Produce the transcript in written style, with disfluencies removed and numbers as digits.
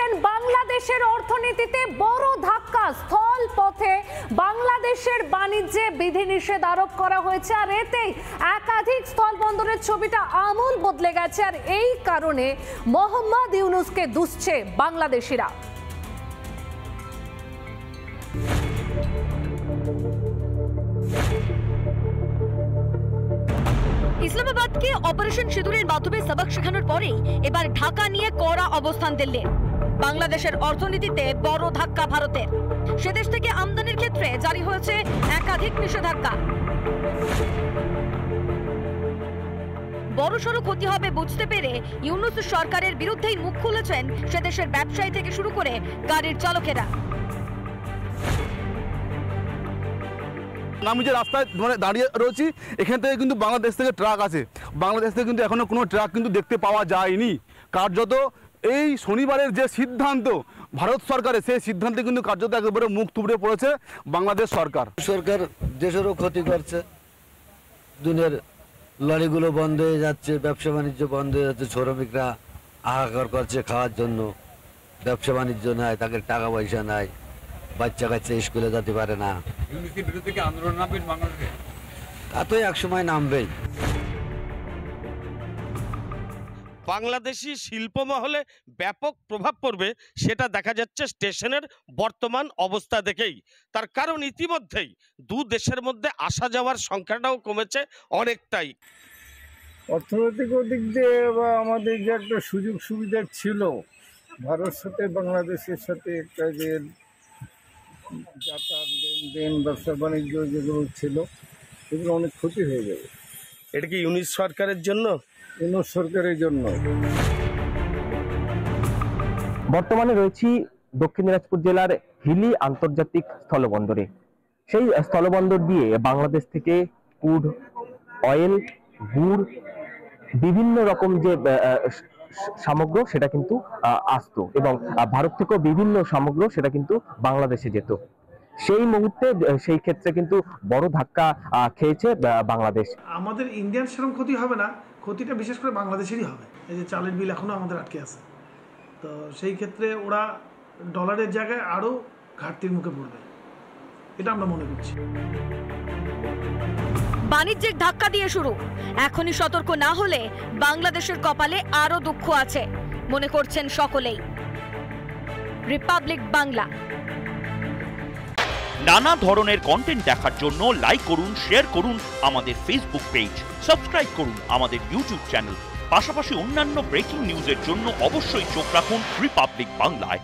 বলছেন বাংলাদেশের অর্থনীতিতে বড় ধাক্কা, স্থল পথে বাংলাদেশের বাণিজ্যে বিধিনিষেধ আরোপ করা হয়েছে, আর এতেই একাধিক স্থল বন্দরের ছবিটা আমূল বদলে গেছে। আর এই কারণে মোহাম্মদ ইউনূসকে দুষছে বাংলাদেশিরা। ইসলামাবাদকে অপারেশন সিঁদুরের মাধ্যমে সবক শেখানোর পরেই এবার ঢাকা নিয়ে কড়া অবস্থান দিল্লির। বাংলাদেশের অর্থনীতিতে বড় ধাক্কা ভারতের। সেদেশ থেকে আমদানির ক্ষেত্রে জারি হয়েছে একাধিক নিষেধাজ্ঞা। বড়সড় ক্ষতি হবে বুঝতে পেরে ইউনূস সরকারের বিরুদ্ধেই মুখ খুলেছেন সেদেশের ব্যবসায়ী থেকে শুরু করে গাড়ির চালকেরা। আমি যে রাস্তায় দাঁড়িয়ে রয়েছি, এখান থেকে কিন্তু বাংলাদেশ থেকে ট্রাক আছে। বাংলাদেশ থেকে কিন্তু এখনো কোনো ট্রাক কিন্তু দেখতে পাওয়া যায়নি। কার্যত এই শনিবারের যে সিদ্ধান্ত ভারত সরকারের, সেই সিদ্ধান্তে কিন্তু কার্যত একেবারে মুখ থুবড়ে পড়েছে বাংলাদেশ সরকার। সরকার দেশেরও ক্ষতি করছে, দুনিয়ার লরিগুলো বন্ধ হয়ে যাচ্ছে, ব্যবসা বাণিজ্য বন্ধ হয়ে যাচ্ছে, শ্রমিকরা হাহাকার করছে খাওয়ার জন্য, ব্যবসা বাণিজ্য নাই, তাদের টাকা পয়সা নাই, বাচ্চা কাচ্চা স্কুলে যেতে পারে না। আন্দোলন নামবে বাংলাদেশে, তা তো একসময় নামবেই। বাংলাদেশি শিল্প মহলে ব্যাপক প্রভাব পড়বে সেটা দেখা যাচ্ছে স্টেশনের বর্তমান অবস্থা দেখেই। তার কারণ ইতিমধ্যেই দু দেশের মধ্যে আসা যাওয়ার সংখ্যাটাও কমেছে অনেকটাই। অর্থনৈতিক দিক দিয়ে বা আমাদের যে একটা সুযোগ সুবিধা ছিল ভারতের সাথে বাংলাদেশের সাথে, একটা যে যাতায়াত লেনদেন ব্যবসা বাণিজ্য যেগুলো ছিল সেগুলো অনেক ক্ষতি হয়ে যাবে। এটা কি ইউনূস সরকারের জন্য? ইউনূস সরকারের জন্য। বর্তমানে রয়েছি দক্ষিণ দিনাজপুর জেলার হিলি আন্তর্জাতিক স্থলবন্দরে। সেই স্থলবন্দর দিয়ে বাংলাদেশ থেকে ক্রুড অয়েল, গুড়, বিভিন্ন রকম যে সামগ্র সেটা কিন্তু আসতো, এবং ভারত থেকেও বিভিন্ন সামগ্র সেটা কিন্তু বাংলাদেশে যেত। সেই মুহূর্তে সেই ক্ষেত্রে কিন্তু বড় ধাক্কা খেয়েছে বাংলাদেশ। আমাদের ইন্ডিয়ান সেরকম ক্ষতি হবে না, ক্ষতিটা বিশেষ করে বাংলাদেশেরই হবে। এই যে চালের বিল এখনো আমাদের আটকে আছে, তো সেই ক্ষেত্রে ওরা ডলারের জায়গায় আরো ঘাটতির মুখে পড়বে, এটা আমরা মনে করছি। বাণিজ্যিক ধাক্কা দিয়ে শুরু, এখনই সতর্ক না হলে বাংলাদেশের কপালে আরো দুঃখ আছে মনে করছেন সকলেই। রিপাবলিক বাংলা। নানা ধরনের কন্টেন্ট দেখার জন্য লাইক করুন, শেয়ার করুন আমাদের ফেসবুক পেজ, সাবস্ক্রাইব করুন আমাদের ইউটিউব চ্যানেল। পাশাপাশি অন্যান্য ব্রেকিং নিউজের জন্য অবশ্যই চোখ রাখুন রিপাবলিক বাংলায়।